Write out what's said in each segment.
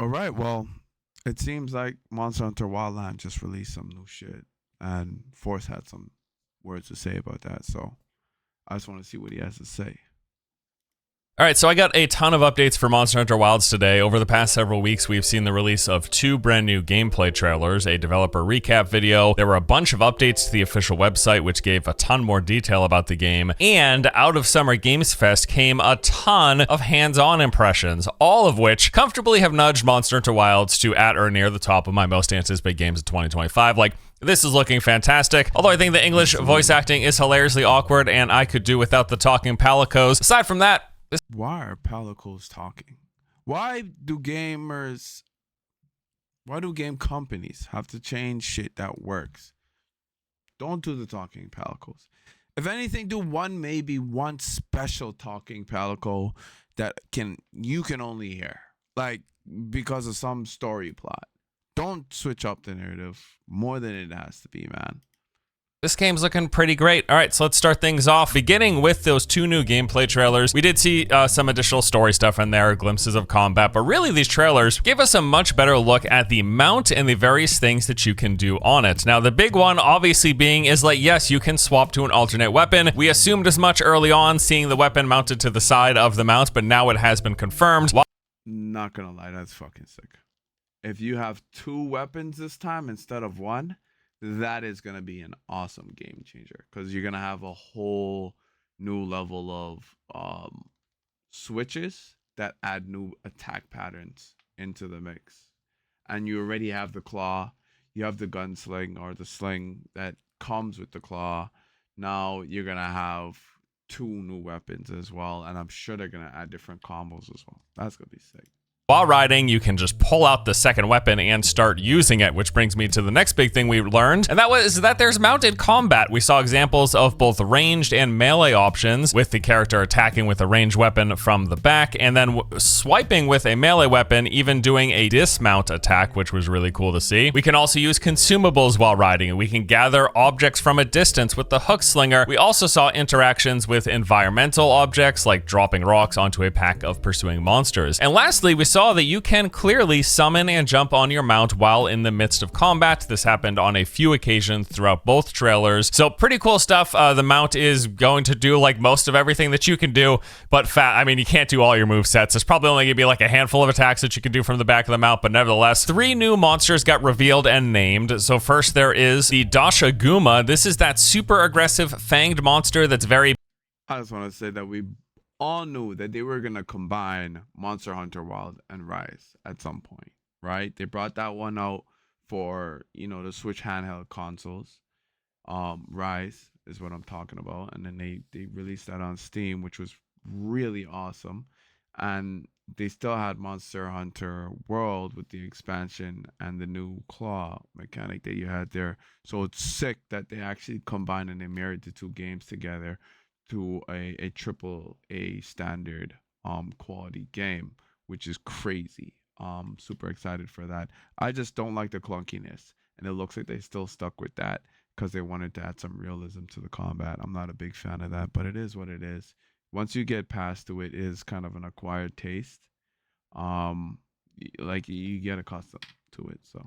All right, well, it seems like Monster Hunter Wildland just released some new shit, and Force had some words to say about that. So I just want to see what he has to say. All right, so I got a ton of updates for Monster Hunter Wilds today. Over the past several weeks, we've seen the release of 2 brand new gameplay trailers, a developer recap video. There were a bunch of updates to the official website, which gave a ton more detail about the game. And out of Summer Games Fest came a ton of hands-on impressions, all of which comfortably have nudged Monster Hunter Wilds to at or near the top of my most anticipated games of 2025. Like, this is looking fantastic, although I think the English voice acting is hilariously awkward, and I could do without the talking palicos. Aside from that, why are palicos talking? Why do game companies have to change shit that works? Don't do the talking palicos. If anything, do maybe one special talking palico that you can only hear, like because of some story plot. Don't switch up the narrative more than it has to be, man. This game's looking pretty great. All right, so let's start things off. Beginning with those 2 new gameplay trailers, we did see some additional story stuff in there, glimpses of combat, but really these trailers gave us a much better look at the mount and the various things that you can do on it. Now, the big one obviously being is like, yes, you can swap to an alternate weapon. We assumed as much early on, seeing the weapon mounted to the side of the mount, but now it has been confirmed. Not gonna lie, that's fucking sick. If you have 2 weapons this time instead of 1, that is going to be an awesome game changer, because you're going to have a whole new level of switches that add new attack patterns into the mix. And you already have the claw, you have the gunsling or the sling that comes with the claw. Now you're going to have 2 new weapons as well, and I'm sure they're going to add different combos as well. That's going to be sick. While riding, you can just pull out the second weapon and start using it, which brings me to the next big thing we learned, and that was that there's mounted combat. We saw examples of both ranged and melee options, with the character attacking with a ranged weapon from the back, and then swiping with a melee weapon, even doing a dismount attack, which was really cool to see. We can also use consumables while riding. We can gather objects from a distance with the hook slinger. We also saw interactions with environmental objects, like dropping rocks onto a pack of pursuing monsters. And lastly, we saw that you can clearly summon and jump on your mount while in the midst of combat. This happened on a few occasions throughout both trailers. So pretty cool stuff. The mount is going to do like most of everything that you can do, but I mean, you can't do all your move sets. There's probably only gonna be like a handful of attacks that you can do from the back of the mount, but nevertheless, 3 new monsters got revealed and named. So first there is the Dashaguma. This is that super aggressive fanged monster that's very... I just want to say that we all knew that they were going to combine Monster Hunter Wild and Rise at some point, right? They brought that one out for, the Switch handheld consoles. Rise is what I'm talking about. And then they released that on Steam, which was really awesome. And they still had Monster Hunter World with the expansion and the new claw mechanic that you had there. So it's sick that they actually combined and they married the 2 games together to a triple A standard quality game, which is crazy. Super excited for that. I just don't like the clunkiness, and it looks like they still stuck with that because they wanted to add some realism to the combat. I'm not a big fan of that, but it is what it is. Once you get past to it, is kind of an acquired taste. Like you get accustomed to it. So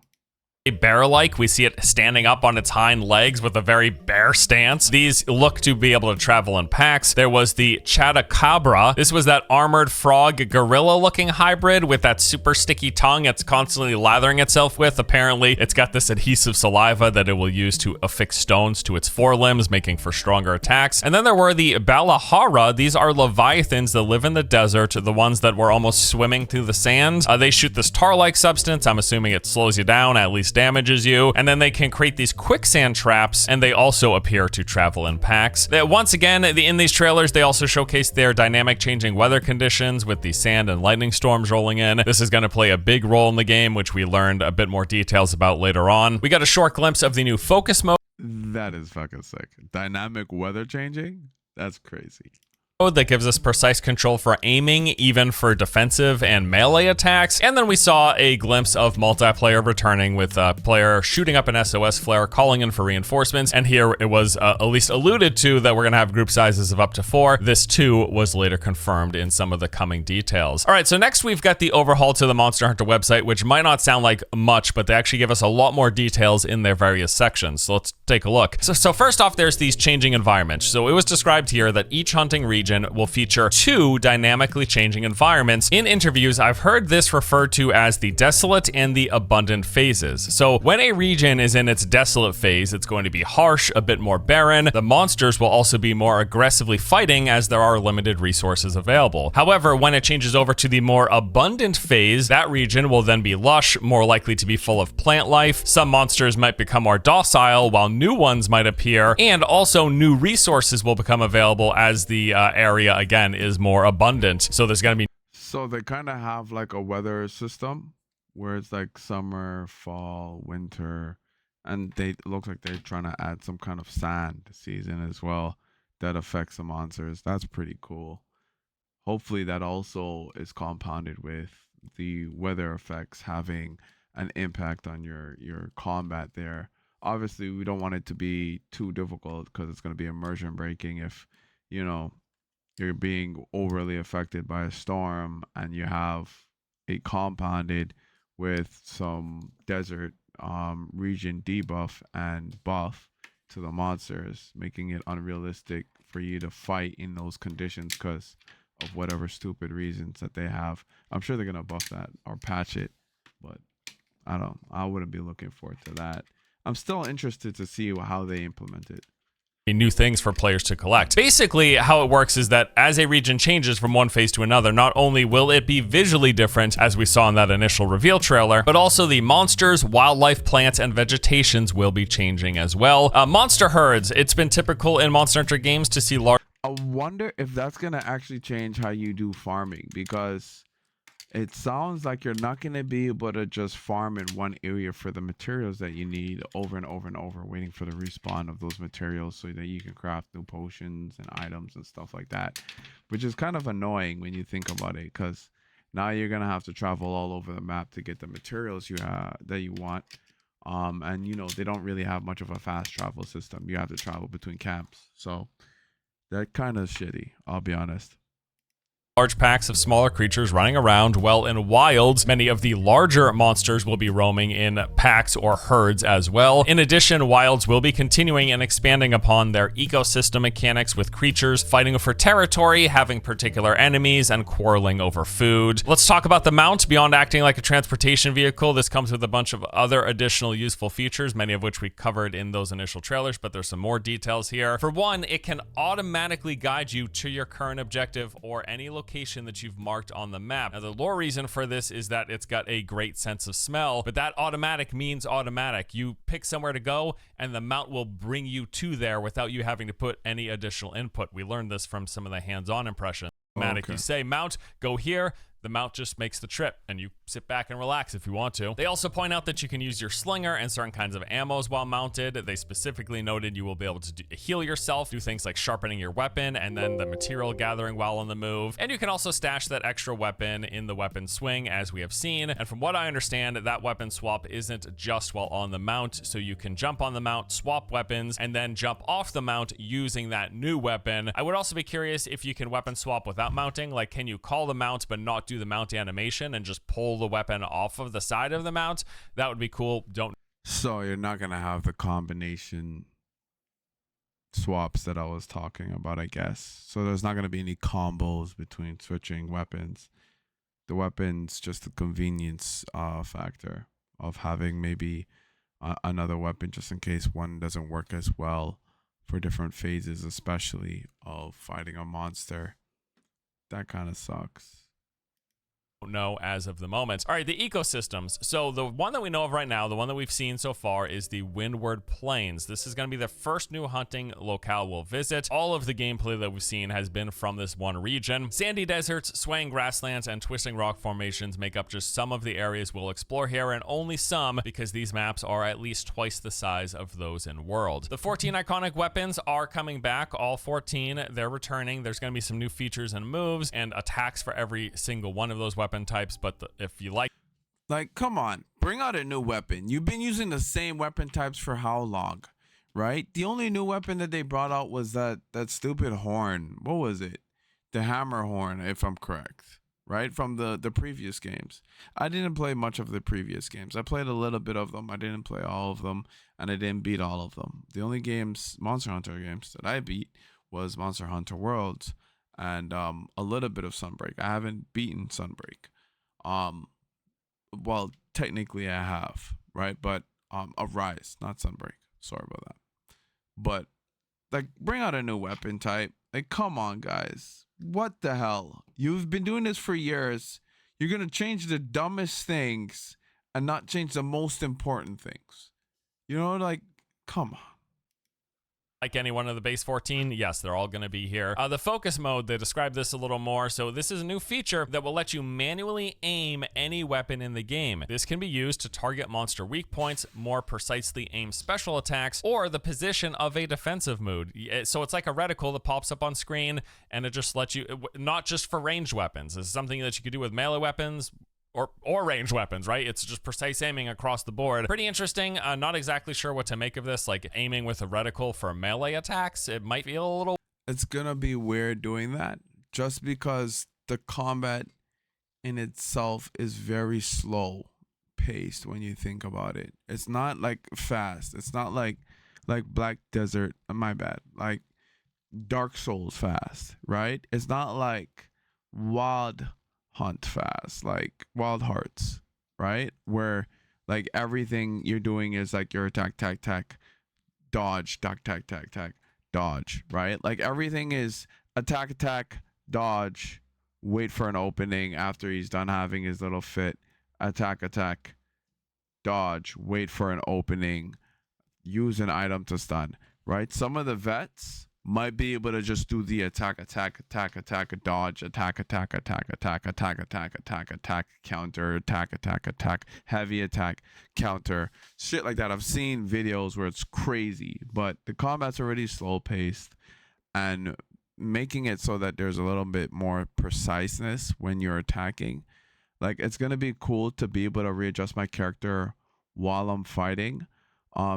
bear-like. We see it standing up on its hind legs with a very bear stance. These look to be able to travel in packs. There was the Chatacabra. This was that armored frog gorilla-looking hybrid with that super sticky tongue it's constantly lathering itself with. Apparently, it's got this adhesive saliva that it will use to affix stones to its forelimbs, making for stronger attacks. And then there were the Balahara. These are leviathans that live in the desert, the ones that were almost swimming through the sand. They shoot this tar-like substance. I'm assuming it slows you down, at least damages you, and then they can create these quicksand traps, and they also appear to travel in packs. Once again, in these trailers, they also showcase their dynamic changing weather conditions with the sand and lightning storms rolling in. This is going to play a big role in the game, which we learned a bit more details about later on. We got a short glimpse of the new focus mode. That is fucking sick. Dynamic weather changing? That's crazy. that gives us precise control for aiming, even for defensive and melee attacks. And then we saw a glimpse of multiplayer returning with a player shooting up an SOS flare, calling in for reinforcements. And here it was at least alluded to that we're gonna have group sizes of up to 4. This too was later confirmed in some of the coming details. All right, so next we've got the overhaul to the Monster Hunter website, which might not sound like much, but they actually give us a lot more details in their various sections. So let's take a look. So first off, there's these changing environments. So it was described here that each hunting region will feature 2 dynamically changing environments. In interviews, I've heard this referred to as the desolate and the abundant phases. So when a region is in its desolate phase, it's going to be harsh, a bit more barren. The monsters will also be more aggressively fighting as there are limited resources available. However, when it changes over to the more abundant phase, that region will then be lush, more likely to be full of plant life. Some monsters might become more docile, while new ones might appear, and also new resources will become available as the area again is more abundant. So there's gonna be So they kind of have like a weather system where it's like summer, fall, winter, and they look like they're trying to add some kind of sand season as well that affects the monsters. That's pretty cool. Hopefully that also is compounded with the weather effects having an impact on your combat there. Obviously, we don't want it to be too difficult because it's going to be immersion breaking if, you know, you're being overly affected by a storm and you have it compounded with some desert region debuff and buff to the monsters, making it unrealistic for you to fight in those conditions because of whatever stupid reasons that they have. I'm sure they're gonna buff that or patch it, but I wouldn't be looking forward to that. I'm still interested to see how they implement it. New things for players to collect. Basically, how it works is that as a region changes from one phase to another, not only will it be visually different, as we saw in that initial reveal trailer, but also the monsters, wildlife, plants, and vegetations will be changing as well. Monster herds. It's been typical in Monster Hunter games to see large... I wonder if that's gonna actually change how you do farming, because it sounds like you're not going to be able to just farm in one area for the materials that you need over and over and over, waiting for the respawn of those materials so that you can craft new potions and items and stuff like that, which is kind of annoying when you think about it, because now you're going to have to travel all over the map to get the materials that you want. And, you know, they don't really have much of a fast travel system. You have to travel between camps. So that kind of shitty, I'll be honest. Large packs of smaller creatures running around. Well, in wilds, many of the larger monsters will be roaming in packs or herds as well. In addition, wilds will be continuing and expanding upon their ecosystem mechanics, with creatures fighting for territory, having particular enemies, and quarreling over food. Let's talk about the mount. Beyond acting like a transportation vehicle, this comes with a bunch of other additional useful features, many of which we covered in those initial trailers, but there's some more details here. For one, it can automatically guide you to your current objective or any location that you've marked on the map. Now, the lore reason for this is that it's got a great sense of smell, but that automatic means automatic. You pick somewhere to go and the mount will bring you to there without you having to put any additional input. We learned this from some of the hands-on impressions. Okay. You say mount, go here, the mount just makes the trip and you sit back and relax if you want to. They also point out that you can use your slinger and certain kinds of ammos while mounted. They specifically noted you will be able to heal yourself, do things like sharpening your weapon, and then the material gathering while on the move. And you can also stash that extra weapon in the weapon swing, as we have seen. And from what I understand, that weapon swap isn't just while on the mount, so you can jump on the mount, swap weapons, and then jump off the mount using that new weapon. I would also be curious if you can weapon swap without mounting. Like, can you call the mount but not do the mount animation and just pull the weapon off of the side of the mount? That would be cool. So you're not gonna have the combination swaps that I was talking about, I guess. So there's not gonna be any combos between switching weapons. The weapon's just the convenience factor of having maybe another weapon just in case one doesn't work as well for different phases, especially of fighting a monster. That kind of sucks. know as of the moment. All right, the ecosystems. So the one that we know of right now, the one that we've seen so far, is the Windward Plains. This is going to be the first new hunting locale we'll visit. All of the gameplay that we've seen has been from this one region. Sandy deserts, swaying grasslands, and twisting rock formations make up just some of the areas we'll explore here, and only some, because these maps are at least twice the size of those in World. The 14 iconic weapons are coming back, all 14. They're returning. There's going to be some new features and moves and attacks for every single one of those weapon types, but if you like, come on, bring out a new weapon. You've been using the same weapon types for how long, right? The only new weapon that they brought out was that stupid horn. What was it? The hammer horn, if I'm correct, right? From the previous games. I didn't play much of the previous games. I played a little bit of them. I didn't play all of them, and I didn't beat all of them. The only Monster Hunter games that I beat was Monster Hunter Worlds and a little bit of Sunbreak. I haven't beaten Sunbreak. Well, technically I have, right? But a Rise, not Sunbreak. Sorry about that. But like, bring out a new weapon type. Like, come on, guys. What the hell? You've been doing this for years. You're gonna change the dumbest things and not change the most important things. You know, like, come on. like any one of the base 14, yes, they're all going to be here. The focus mode, they describe this a little more. So this is a new feature that will let you manually aim any weapon in the game. This can be used to target monster weak points, more precisely aim special attacks, or the position of a defensive mode. So it's like a reticle that pops up on screen, and it just lets you, not just for ranged weapons. This is something that you could do with melee weapons, or ranged weapons, right? It's just precise aiming across the board. Pretty interesting. Not exactly sure what to make of this, like aiming with a reticle for melee attacks. It might feel a little... It's gonna be weird doing that, just because the combat in itself is very slow paced when you think about it. It's not like fast. It's not like Black Desert, my bad, like Dark Souls fast, right? It's not like Wild Hunt fast, like Wild Hearts, right? Where like everything you're doing is like your attack, dodge, dodge, right? Like everything is attack, dodge, wait for an opening after he's done having his little fit, attack, dodge, wait for an opening, use an item to stun, right? Some of the vets might be able to just do the attack, dodge, attack, counter, attack, heavy attack, counter, shit like that. I've seen videos where it's crazy, but the combat's already slow paced, and making it so that there's a little bit more preciseness when you're attacking. Like, it's gonna be cool to be able to readjust my character while I'm fighting,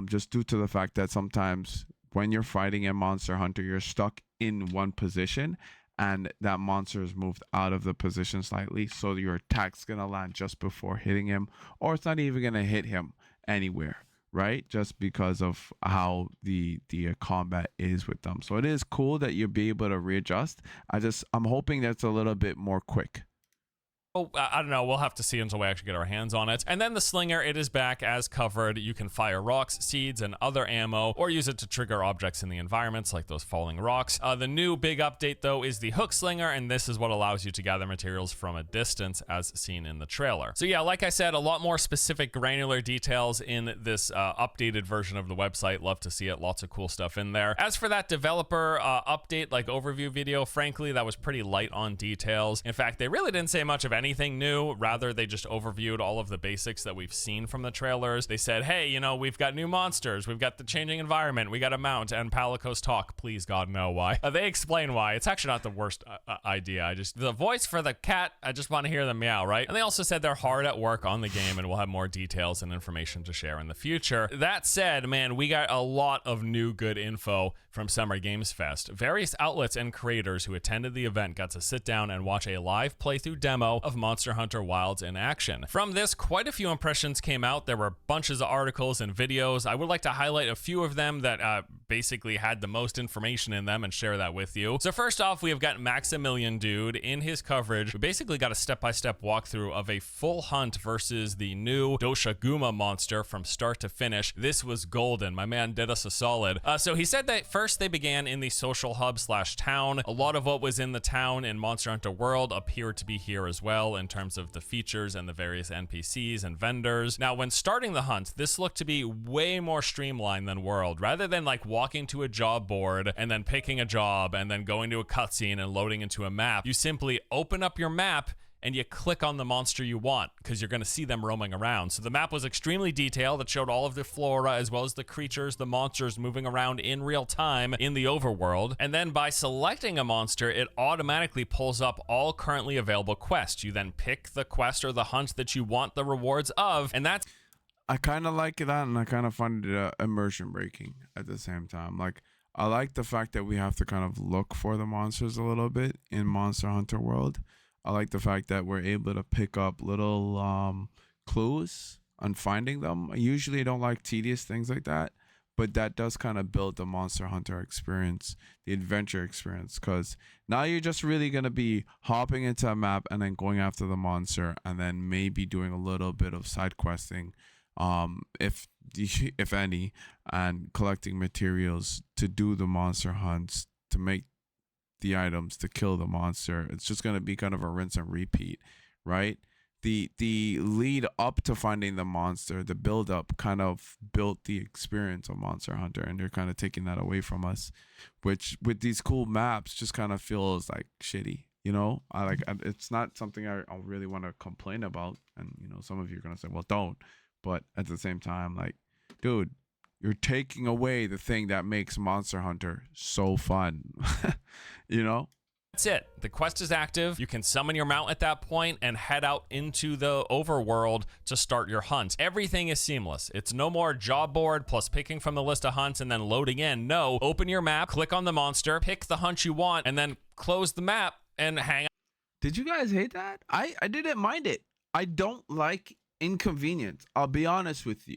just due to the fact that sometimes when you're fighting a monster hunter, you're stuck in one position and that monster is moved out of the position slightly, so your attack's gonna land just before hitting him, or it's not even gonna hit him anywhere, right? Just because of how the combat is with them. So it is cool that you'll be able to readjust. I'm hoping that's a little bit more quick. Oh, I don't know. We'll have to see until we actually get our hands on it. And then the slinger, it is back as covered. You can fire rocks, seeds, and other ammo, or use it to trigger objects in the environments like those falling rocks. The new big update, though, is the hook slinger, and this is what allows you to gather materials from a distance, as seen in the trailer. So yeah, like I said, a lot more specific granular details in this updated version of the website. Love to see it. Lots of cool stuff in there. As for that developer update, like overview video, frankly, that was pretty light on details. In fact, they really didn't say much of anything new. Rather, they just overviewed all of the basics that we've seen from the trailers. They said, hey, you know, we've got new monsters, we've got the changing environment, we got a mount, and Palicos talk. Please, God, know why. They explain why. It's actually not the worst idea. The voice for the cat, I just want to hear them meow, right? And they also said they're hard at work on the game and we'll have more details and information to share in the future. That said, man, we got a lot of new good info from Summer Games Fest. Various outlets and creators who attended the event got to sit down and watch a live playthrough demo of Monster Hunter Wilds in action. From this, quite a few impressions came out. There were bunches of articles and videos. I would like to highlight a few of them that basically had the most information in them and share that with you. So first off, we have got Maximilian Dude. In his coverage, we basically got a step-by-step walkthrough of a full hunt versus the new Doshaguma monster from start to finish. This was golden. My man did us a solid. So he said that first they began in the social hub / town. A lot of what was in the town in Monster Hunter World appeared to be here as well. well in terms of the features and the various NPCs and vendors. Now, when starting the hunt, this looked to be way more streamlined than World. Rather than like walking to a job board and then picking a job and then going to a cutscene and loading into a map, you simply open up your map and you click on the monster you want because you're going to see them roaming around. So the map was extremely detailed. It showed all of the flora as well as the creatures, the monsters moving around in real time in the overworld. And then by selecting a monster, it automatically pulls up all currently available quests. You then pick the quest or the hunt that you want the rewards of, and that's... I kind of like that, and I kind of find it immersion breaking at the same time. Like, I like the fact that we have to kind of look for the monsters a little bit in Monster Hunter World. I like the fact that we're able to pick up little clues on finding them. I usually don't like tedious things like that, but that does kind of build the Monster Hunter experience, the adventure experience, because now you're just really going to be hopping into a map and then going after the monster and then maybe doing a little bit of side questing, if any, and collecting materials to do the monster hunts, to make the items, to kill the monster. It's just going to be kind of a rinse and repeat, right? The lead up to finding the monster, the build up kind of built the experience of Monster Hunter, and they're kind of taking that away from us, which with these cool maps just kind of feels like shitty, you know? It's not something I really want to complain about, and you know, some of you are going to say, well, don't, but at the same time, like, dude, you're taking away the thing that makes Monster Hunter so fun. You know? That's it. The quest is active. You can summon your mount at that point and head out into the overworld to start your hunt. Everything is seamless. It's no more job board plus picking from the list of hunts and then loading in. No, open your map, click on the monster, pick the hunt you want, and then close the map and hang out. Did you guys hate that? I didn't mind it. I don't like inconvenience. I'll be honest with you.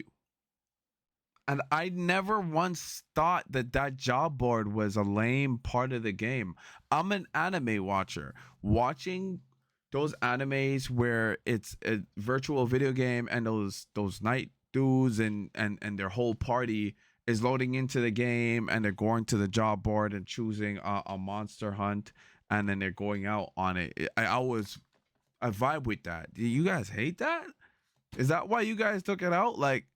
And I never once thought that job board was a lame part of the game. I'm an anime watcher. Watching those animes where it's a virtual video game and those night dudes and their whole party is loading into the game and they're going to the job board and choosing a monster hunt and then they're going out on it. I vibe with that. Do you guys hate that? Is that why you guys took it out? Like,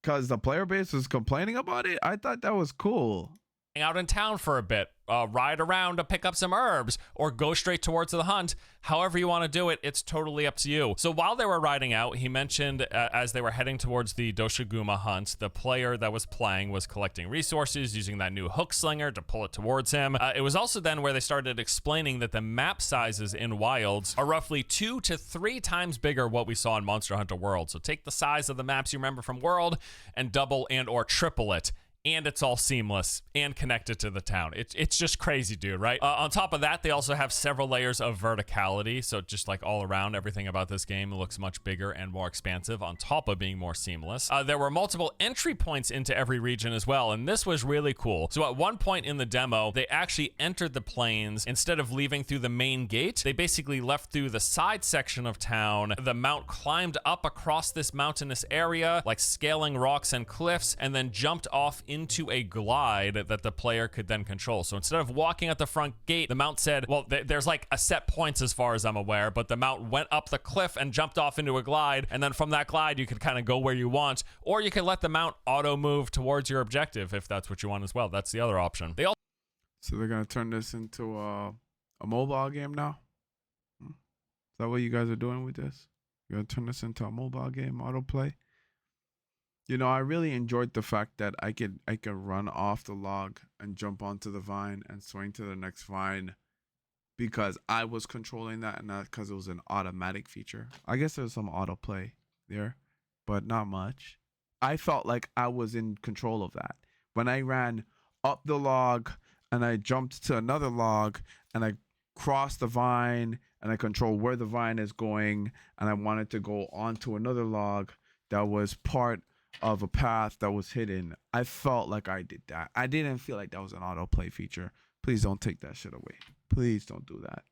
because the player base was complaining about it? I thought that was cool. Out in town for a bit, ride around to pick up some herbs, or go straight towards the hunt. However you want to do it, it's totally up to you. So while they were riding out, he mentioned as they were heading towards the Doshiguma hunt, the player that was playing was collecting resources using that new hook slinger to pull it towards him. It was also then where they started explaining that the map sizes in Wilds are roughly 2 to 3 times bigger what we saw in Monster Hunter World. So take the size of the maps you remember from World and double and or triple it. And it's all seamless and connected to the town. It's just crazy, dude, right? On top of that, they also have several layers of verticality. So just like all around, everything about this game looks much bigger and more expansive on top of being more seamless. There were multiple entry points into every region as well, and this was really cool. So at one point in the demo, they actually entered the plains. Instead of leaving through the main gate, they basically left through the side section of town. The mount climbed up across this mountainous area, like scaling rocks and cliffs, and then jumped off into a glide that the player could then control. So instead of walking at the front gate, the mount said, well, there's like a set points as far as I'm aware, but the mount went up the cliff and jumped off into a glide, and then from that glide, you could kind of go where you want, or you could let the mount auto move towards your objective if that's what you want as well. That's the other option. So they're gonna turn this into a mobile game now? Is that what you guys are doing with this? You're gonna turn this into a mobile game, autoplay? You know, I really enjoyed the fact that I could run off the log and jump onto the vine and swing to the next vine because I was controlling that and not because it was an automatic feature. I guess there's some autoplay there, but not much. I felt like I was in control of that. When I ran up the log and I jumped to another log and I crossed the vine and I control where the vine is going and I wanted to go onto another log that was part of a path that was hidden, I felt like I did that. I didn't feel like that was an autoplay feature. Please don't take that shit away. Please don't do that.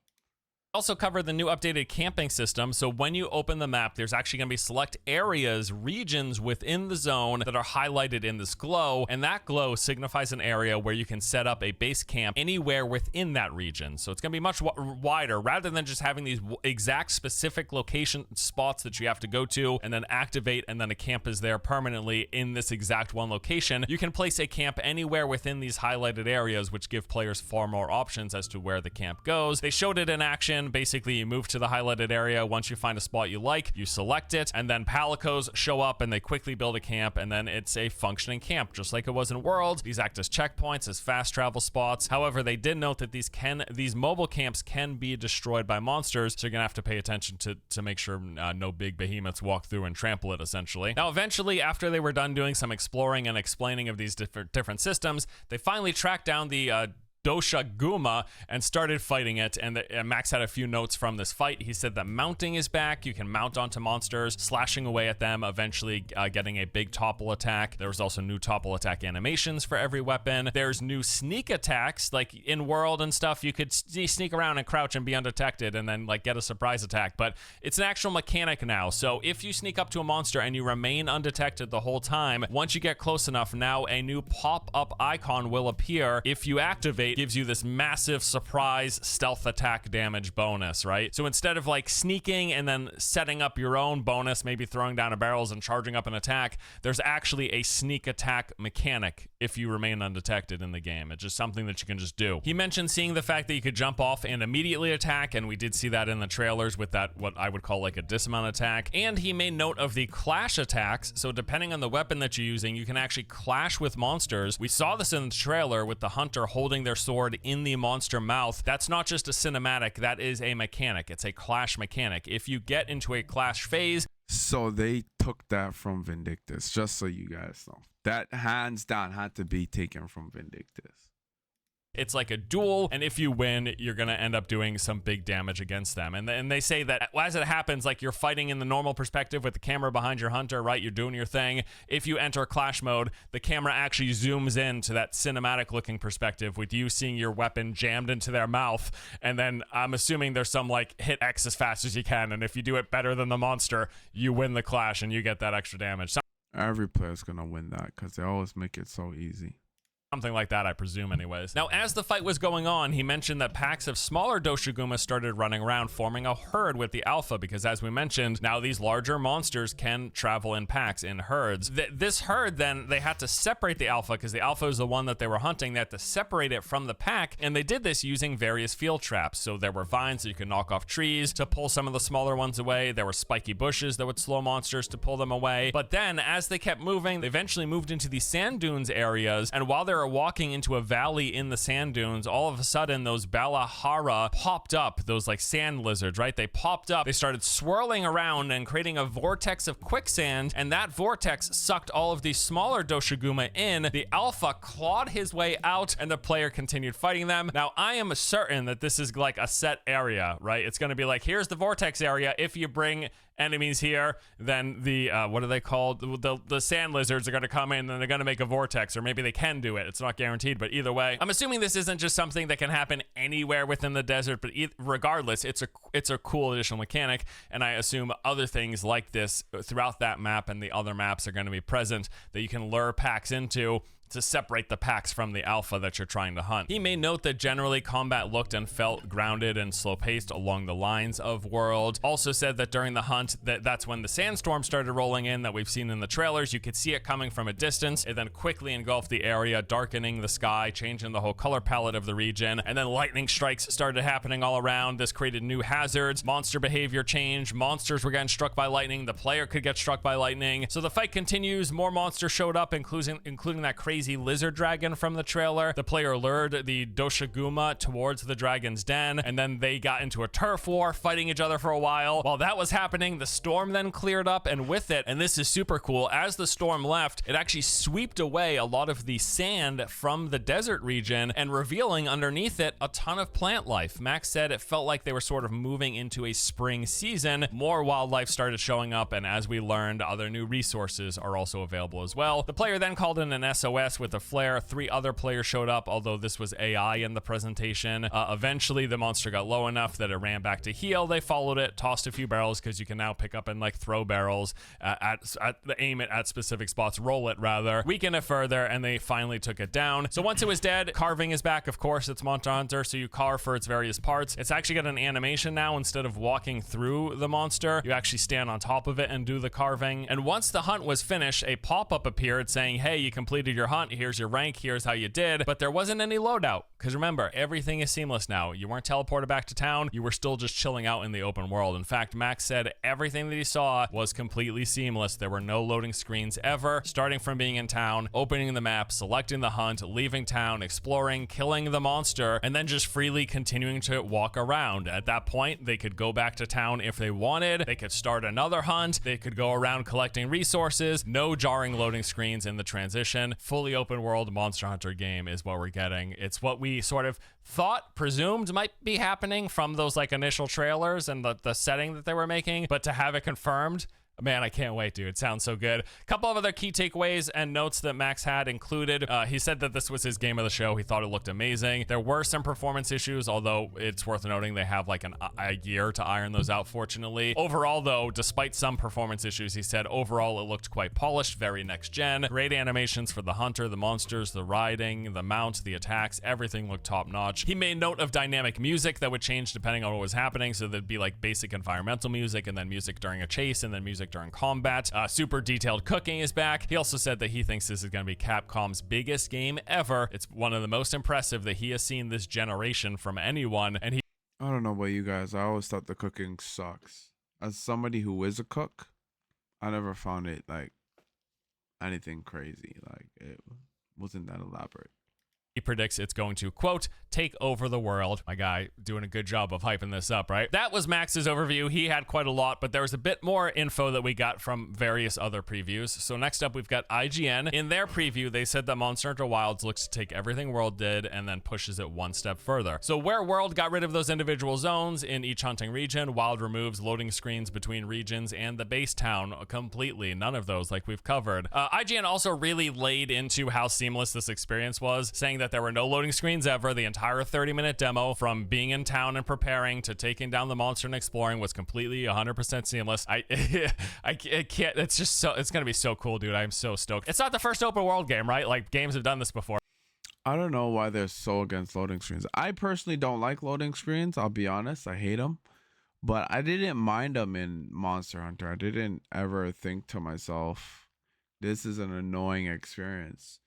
Also cover the new updated camping system. So when you open the map, there's actually going to be select areas, regions within the zone that are highlighted in this glow, and that glow signifies an area where you can set up a base camp anywhere within that region. So it's going to be much wider, rather than just having these exact specific location spots that you have to go to and then activate, and then a camp is there permanently in this exact one location. You can place a camp anywhere within these highlighted areas, which give players far more options as to where the camp goes. They showed it in action. Basically, you move to the highlighted area. Once you find a spot you like, you select it, and then palicos show up and they quickly build a camp, and then it's a functioning camp, just like it was in World. These act as checkpoints, as fast travel spots. However, they did note that these mobile camps can be destroyed by monsters, so you're gonna have to pay attention to make sure no big behemoths walk through and trample it, essentially. Now, eventually, after they were done doing some exploring and explaining of these different systems, they finally tracked down the Dosha Guma and started fighting it, and Max had a few notes from this fight. He said that mounting is back. You can mount onto monsters, slashing away at them, eventually getting a big topple attack. There was also new topple attack animations for every weapon. There's new sneak attacks, like in World and stuff. You could sneak around and crouch and be undetected and then like get a surprise attack, but it's an actual mechanic now. So if you sneak up to a monster and you remain undetected the whole time, once you get close enough, now a new pop-up icon will appear. If you activate, gives you this massive surprise stealth attack damage bonus, right? So instead of like sneaking and then setting up your own bonus, maybe throwing down a barrels and charging up an attack, there's actually a sneak attack mechanic if you remain undetected in the game. It's just something that you can just do. He mentioned seeing the fact that you could jump off and immediately attack, and we did see that in the trailers with that, what I would call like a dismount attack. And he made note of the clash attacks. So depending on the weapon that you're using, you can actually clash with monsters. We saw this in the trailer with the hunter holding their sword in the monster mouth. That's not just a cinematic, that is a mechanic. It's a clash mechanic. If you get into a clash phase, So they took that from Vindictus, just so you guys know. That hands down had to be taken from Vindictus. it's like a duel, and if you win, you're gonna end up doing some big damage against them. And they say that as it happens, like you're fighting in the normal perspective with the camera behind your hunter, right? You're doing your thing. If you enter clash mode, the camera actually zooms in to that cinematic looking perspective with you seeing your weapon jammed into their mouth. And then I'm assuming there's some like hit X as fast as you can, and if you do it better than the monster, you win the clash and you get that extra damage. Every player's gonna win that because they always make it so easy. Something like that, I presume anyways. Now, as the fight was going on, he mentioned that packs of smaller Doshiguma started running around, forming a herd with the alpha, because as we mentioned, now these larger monsters can travel in packs, in herds. This herd, then, they had to separate the alpha, because the alpha is the one that they were hunting. They had to separate it from the pack, and they did this using various field traps. So there were vines that you could knock off trees to pull some of the smaller ones away. There were spiky bushes that would slow monsters to pull them away. But then, as they kept moving, they eventually moved into these sand dunes areas, and while they were walking into a valley in the sand dunes, all of a sudden those Balahara popped up, those like sand lizards, right? They popped up, they started swirling around and creating a vortex of quicksand, and that vortex sucked all of these smaller Doshiguma in. The alpha clawed his way out, and the player continued fighting them. Now, I am certain that this is like a set area, right? It's gonna be like, here's the vortex area. If you bring enemies here, then the what are they called? The sand lizards are going to come in and they're going to make a vortex, or maybe they can do it. It's not guaranteed, but either way, I'm assuming this isn't just something that can happen anywhere within the desert, but regardless, it's a cool additional mechanic, and I assume other things like this throughout that map and the other maps are going to be present that you can lure packs into to separate the packs from the alpha that you're trying to hunt. He may note that generally combat looked and felt grounded and slow-paced along the lines of World. Also said that during the hunt, that's when the sandstorm started rolling in that we've seen in the trailers. You could see it coming from a distance. It then quickly engulfed the area, darkening the sky, changing the whole color palette of the region, and then lightning strikes started happening all around. This created new hazards. Monster behavior changed. Monsters were getting struck by lightning. The player could get struck by lightning. So the fight continues. More monsters showed up, including that crazy lizard dragon from the trailer. The player lured the Doshiguma towards the dragon's den, and then they got into a turf war, fighting each other for a while. While that was happening, the storm then cleared up, and with it, and this is super cool, as the storm left, it actually swept away a lot of the sand from the desert region and revealing underneath it a ton of plant life. Max said it felt like they were sort of moving into a spring season. More wildlife started showing up, and as we learned, other new resources are also available as well. The player then called in an SOS chest with a flare. 3 other players showed up, although this was AI in the presentation. Eventually, the monster got low enough that it ran back to heal. They followed it, tossed a few barrels, because you can now pick up and like throw barrels, aim it at specific spots, roll it rather, weaken it further, and they finally took it down. So once it was dead, carving is back. Of course, it's Monster Hunter, so you carve for its various parts. It's actually got an animation now. Instead of walking through the monster, you actually stand on top of it and do the carving. And once the hunt was finished, a pop-up appeared saying, hey, you completed your hunt, here's your rank, here's how you did. But there wasn't any loadout, because remember, everything is seamless now. You weren't teleported back to town, you were still just chilling out in the open world. In fact, Max said everything that he saw was completely seamless. There were no loading screens ever, starting from being in town, opening the map, selecting the hunt, leaving town, exploring, killing the monster, and then just freely continuing to walk around. At that point, they could go back to town if they wanted, they could start another hunt, they could go around collecting resources. No jarring loading screens in the transition. Fully open world Monster Hunter game is what we're getting. It's what we sort of thought, presumed might be happening from those like initial trailers and the setting that they were making, but to have it confirmed, man, I can't wait, dude. It sounds so good. A couple of other key takeaways and notes that Max had included. He said that this was his game of the show. He thought it looked amazing. There were some performance issues, although it's worth noting they have like a year to iron those out, fortunately. Overall, though, despite some performance issues, he said overall it looked quite polished, very next gen. Great animations for the hunter, the monsters, the riding, the mount, the attacks. Everything looked top notch. He made note of dynamic music that would change depending on what was happening. So there'd be like basic environmental music, and then music during a chase, and then music during combat. Super detailed cooking is back. He also said that he thinks this is going to be Capcom's biggest game ever. It's one of the most impressive that he has seen this generation from anyone, and I don't know about you guys. I always thought the cooking sucks. As somebody who is a cook, I never found it like anything crazy. Like it wasn't that elaborate. He predicts it's going to, quote, take over the world. My guy doing a good job of hyping this up, right? That was Max's overview. He had quite a lot, but there was a bit more info that we got from various other previews. So next up, we've got IGN. In their preview, they said that Monster Hunter Wilds looks to take everything World did and then pushes it one step further. So where World got rid of those individual zones in each hunting region, Wild removes loading screens between regions and the base town completely. None of those like we've covered. IGN also really laid into how seamless this experience was, saying that there were no loading screens ever. The entire 30-minute demo, from being in town and preparing to taking down the monster and exploring, was completely 100% seamless. I can't, it's just so, it's gonna be so cool, dude. I'm so stoked. It's not the first open world game, right? Like, games have done this before. I don't know why they're so against loading screens. I personally don't like loading screens. I'll be honest. I hate them. But I didn't mind them in Monster Hunter. I didn't ever think to myself, this is an annoying experience.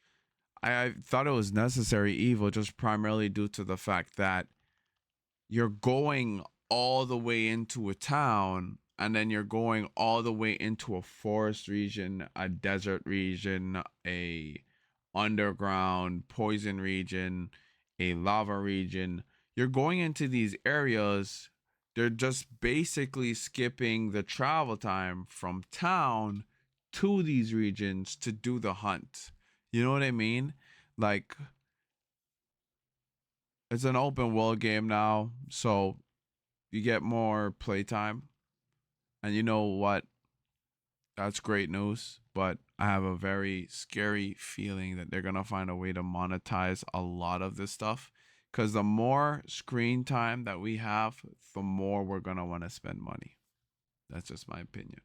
I thought it was necessary evil, just primarily due to the fact that you're going all the way into a town, and then you're going all the way into a forest region, a desert region, a underground poison region, a lava region. You're going into these areas. They're just basically skipping the travel time from town to these regions to do the hunt. You know what I mean? Like, it's an open world game now, so you get more playtime. And you know what? That's great news, but I have a very scary feeling that they're going to find a way to monetize a lot of this stuff. Because the more screen time that we have, the more we're going to want to spend money. That's just my opinion.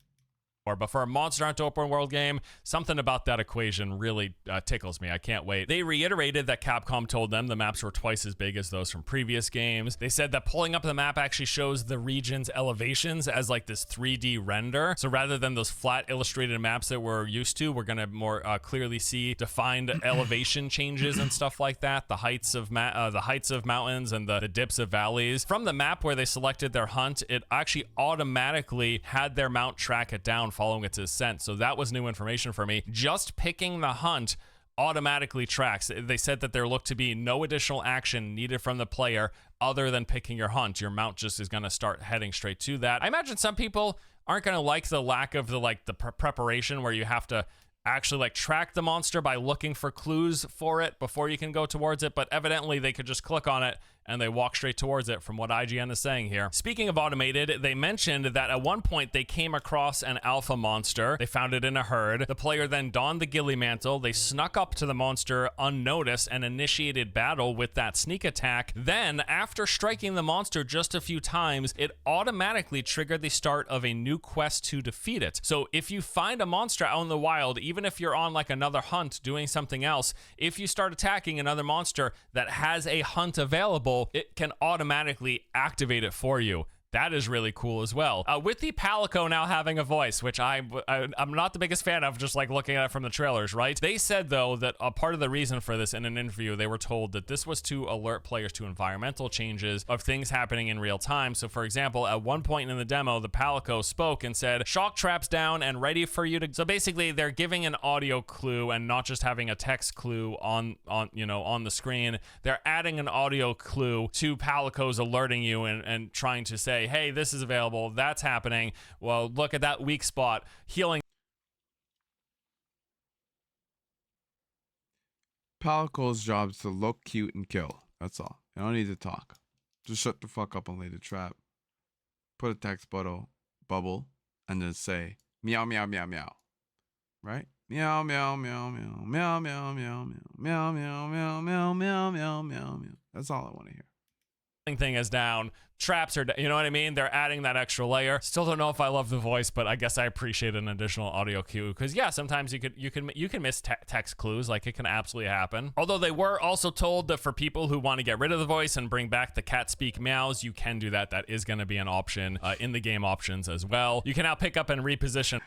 But for a Monster Hunter open world game, something about that equation really tickles me. I can't wait. They reiterated that Capcom told them the maps were twice as big as those from previous games. They said that pulling up the map actually shows the region's elevations as like this 3D render. So rather than those flat illustrated maps that we're used to, we're going to more clearly see defined elevation changes and stuff like that. The heights of mountains and the dips of valleys. From the map where they selected their hunt, it actually automatically had their mount track it down following its ascent. So that was new information for me. Just picking the hunt automatically tracks. They said that there looked to be no additional action needed from the player other than picking your hunt. Your mount just is going to start heading straight to that. I imagine some people aren't going to like the lack of the preparation where you have to actually like track the monster by looking for clues for it before you can go towards it, but evidently they could just click on it and they walk straight towards it from what IGN is saying here. Speaking of automated, they mentioned that at one point they came across an alpha monster. They found it in a herd. The player then donned the ghillie mantle. They snuck up to the monster unnoticed and initiated battle with that sneak attack. Then, after striking the monster just a few times, it automatically triggered the start of a new quest to defeat it. So if you find a monster out in the wild, even if you're on like another hunt doing something else, if you start attacking another monster that has a hunt available, it can automatically activate it for you. That is really cool as well. With the Palico now having a voice, which I'm not the biggest fan of, just like looking at it from the trailers, right? They said, though, that a part of the reason for this in an interview, they were told that this was to alert players to environmental changes of things happening in real time. So, for example, at one point in the demo, the Palico spoke and said, "Shock trap's down and ready for you to..." So basically, they're giving an audio clue and not just having a text clue on the screen. They're adding an audio clue to Palico's alerting you and trying to say, hey, this is available, that's happening, well, look at that weak spot, healing. Palico's job is to look cute and kill. That's all. You don't need to talk. Just shut the fuck up and lay the trap. Put a text bubble and then say meow meow meow meow. Right? Meow meow meow meow meow meow meow meow meow meow meow meow meow meow meow. That's all I want to hear. Thing is down, traps are, you know what I mean? They're adding that extra layer. Still don't know if I love the voice, but I guess I appreciate an additional audio cue because yeah, sometimes you can miss text clues, like it can absolutely happen. Although they were also told that for people who want to get rid of the voice and bring back the cat speak meows, you can do that. That is going to be an option in the game options as well. You can now pick up and reposition.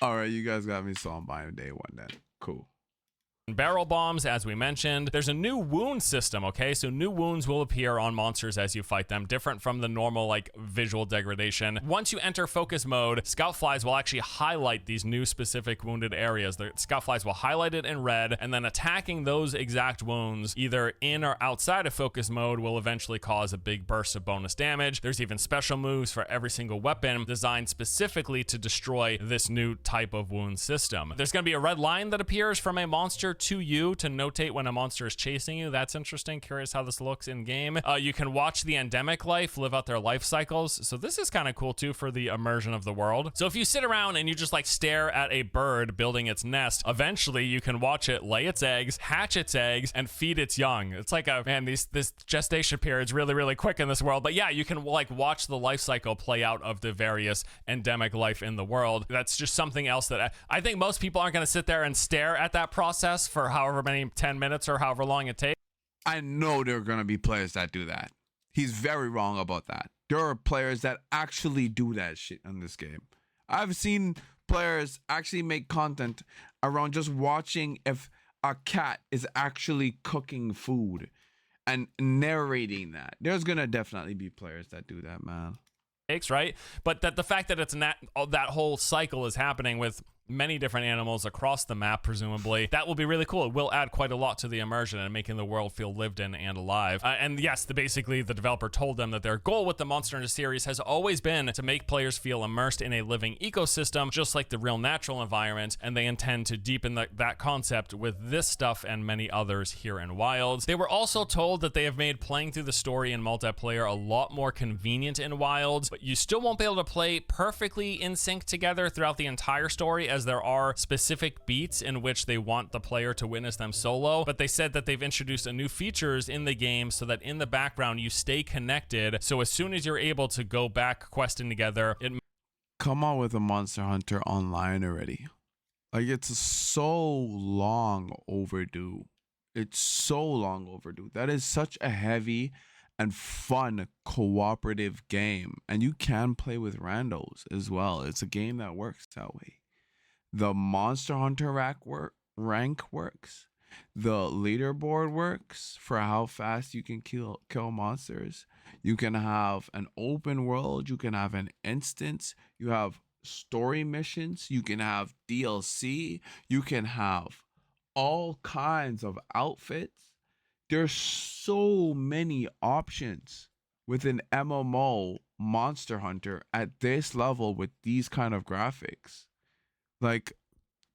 All right, you guys got me, so I'm buying day one then. Cool. Barrel bombs, as we mentioned. There's a new wound system, okay? So new wounds will appear on monsters as you fight them, different from the normal, like, visual degradation. Once you enter focus mode, scout flies will actually highlight these new specific wounded areas. The scout flies will highlight it in red, and then attacking those exact wounds, either in or outside of focus mode, will eventually cause a big burst of bonus damage. There's even special moves for every single weapon designed specifically to destroy this new type of wound system. There's going to be a red line that appears from a monster to you to notate when a monster is chasing you. That's interesting. Curious how this looks in game. You can watch the endemic life live out their life cycles. So this is kind of cool too for the immersion of the world. So if you sit around and you just like stare at a bird building its nest, eventually you can watch it lay its eggs, hatch its eggs, and feed its young. It's like this gestation period is really, really quick in this world. But yeah, you can like watch the life cycle play out of the various endemic life in the world. That's just something else that I think most people aren't going to sit there and stare at that process for however many 10 minutes or however long it takes. I know there are going to be players that do that. He's very wrong about that. There are players that actually do that shit in this game. I've seen players actually make content around just watching if a cat is actually cooking food and narrating that. There's going to definitely be players that do that, man. Right? But that the fact that it's that whole cycle is happening with many different animals across the map, presumably, that will be really cool. It will add quite a lot to the immersion and making the world feel lived in and alive. And yes, basically the developer told them that their goal with the Monster Hunter series has always been to make players feel immersed in a living ecosystem, just like the real natural environment, and they intend to deepen that concept with this stuff and many others here in Wilds. They were also told that they have made playing through the story in multiplayer a lot more convenient in Wilds, but you still won't be able to play perfectly in sync together throughout the entire story, as there are specific beats in which they want the player to witness them solo. But they said that they've introduced a new features in the game so that in the background you stay connected. So as soon as you're able to go back questing together, come on with a Monster Hunter Online already. Like, it's so long overdue. It's so long overdue. That is such a heavy and fun cooperative game. And you can play with randos as well. It's a game that works that way. The Monster Hunter rank works. The leaderboard works for how fast you can kill monsters. You can have an open world. You can have an instance. You have story missions. You can have DLC. You can have all kinds of outfits. There's so many options with an MMO Monster Hunter at this level with these kind of graphics. Like,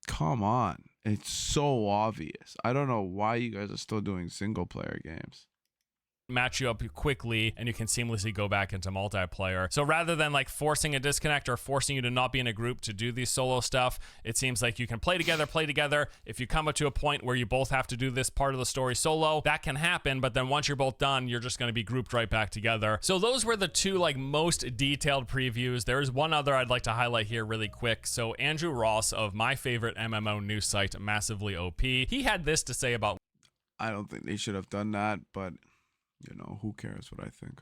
come on. It's so obvious. I don't know why you guys are still doing single player games. match you up quickly, and you can seamlessly go back into multiplayer. So rather than like forcing a disconnect or forcing you to not be in a group to do these solo stuff, it seems like you can play together. If you come to a point where you both have to do this part of the story solo, that can happen, but then once you're both done, you're just going to be grouped right back together. So those were the two like most detailed previews. There is one other I'd like to highlight here really quick. So Andrew Ross of my favorite MMO news site, Massively OP, he had this to say about I don't think they should have done that, but you know, who cares what I think.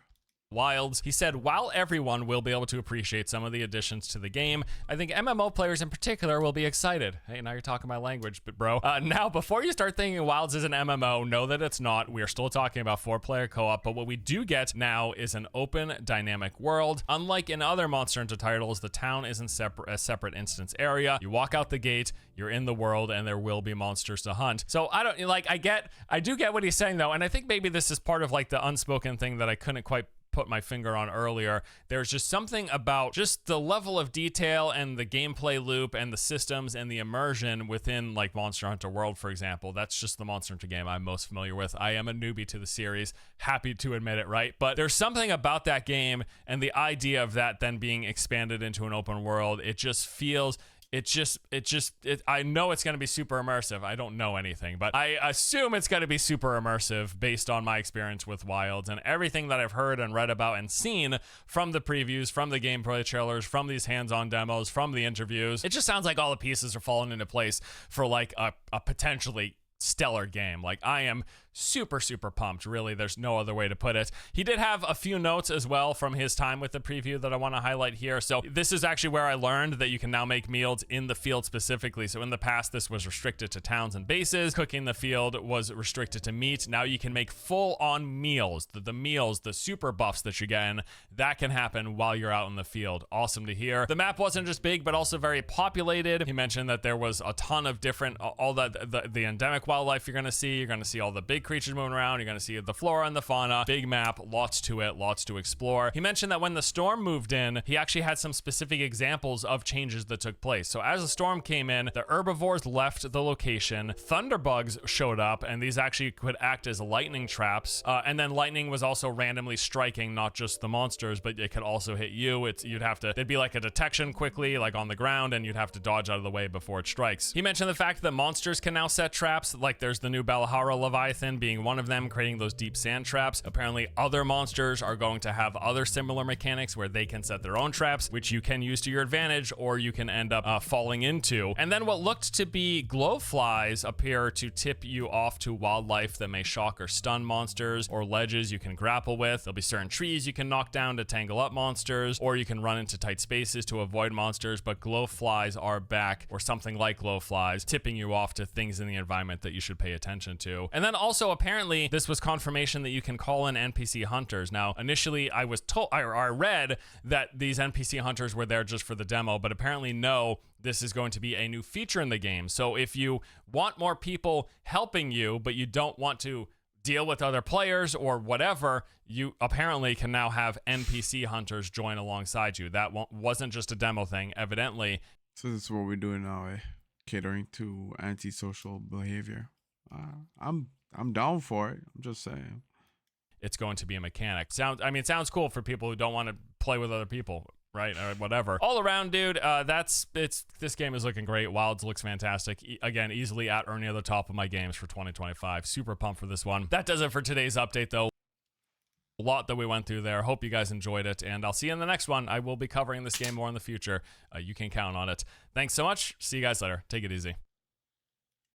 Wilds. He said, while everyone will be able to appreciate some of the additions to the game, I think MMO players in particular will be excited. Hey, now you're talking my language, but bro. Now, before you start thinking Wilds is an MMO, know that it's not. We are still talking about 4-player co-op, but what we do get now is an open, dynamic world. Unlike in other Monster Hunter titles, the town isn't a separate instance area. You walk out the gate, you're in the world, and there will be monsters to hunt. So I do get what he's saying though, and I think maybe this is part of like the unspoken thing that I couldn't quite put my finger on earlier. There's just something about just the level of detail and the gameplay loop and the systems and the immersion within like Monster Hunter World, for example. That's just the Monster Hunter game I'm most familiar with. I am a newbie to the series, happy to admit it, right? But there's something about that game and the idea of that then being expanded into an open world. It just feels I know it's going to be super immersive. I don't know anything, but I assume it's going to be super immersive based on my experience with Wilds and everything that I've heard and read about and seen from the previews, from the gameplay trailers, from these hands-on demos, from the interviews. It just sounds like all the pieces are falling into place for like a potentially stellar game. Like, I am super pumped. Really, there's no other way to put it. He did have a few notes as well from his time with the preview that I want to highlight here. So this is actually where I learned that you can now make meals in the field specifically. So in the past, this was restricted to towns and bases. Cooking the field was restricted to meat. Now you can make full-on meals. The meals, the super buffs that you get in, that can happen while you're out in the field. Awesome to hear. The map wasn't just big, but also very populated. He mentioned that there was a ton of different, all the endemic wildlife you're going to see. You're going to see all the big creatures moving around. You're going to see the flora and the fauna. Big map, lots to it, lots to explore. He mentioned that when the storm moved in, he actually had some specific examples of changes that took place. So as the storm came in, the herbivores left the location. Thunderbugs showed up, and these actually could act as lightning traps. And then lightning was also randomly striking not just the monsters, but it could also hit you. There'd be like a detection quickly, like on the ground, and you'd have to dodge out of the way before it strikes. He mentioned the fact that monsters can now set traps, like there's the new Balahara Leviathan being one of them, creating those deep sand traps. Apparently other monsters are going to have other similar mechanics where they can set their own traps, which you can use to your advantage, or you can end up falling into. And then what looked to be glowflies appear to tip you off to wildlife that may shock or stun monsters, or ledges you can grapple with. There'll be certain trees you can knock down to tangle up monsters, or you can run into tight spaces to avoid monsters, but glowflies are back, or something like glowflies, tipping you off to things in the environment that you should pay attention to. And then also apparently this was confirmation that you can call in NPC hunters. Now initially I was told, I read that these NPC hunters were there just for the demo, but apparently no, this is going to be a new feature in the game. So if you want more people helping you, but you don't want to deal with other players or whatever, you apparently can now have NPC hunters join alongside you. That wasn't just a demo thing, evidently. So this is what we're doing now, catering to antisocial behavior. I'm down for it. I'm just saying. It's going to be a mechanic. It sounds cool for people who don't want to play with other people, right? Or whatever. All around, dude, this game is looking great. Wilds looks fantastic. Again, easily at or near the top of my games for 2025. Super pumped for this one. That does it for today's update, though. A lot that we went through there. Hope you guys enjoyed it, and I'll see you in the next one. I will be covering this game more in the future. You can count on it. Thanks so much. See you guys later. Take it easy.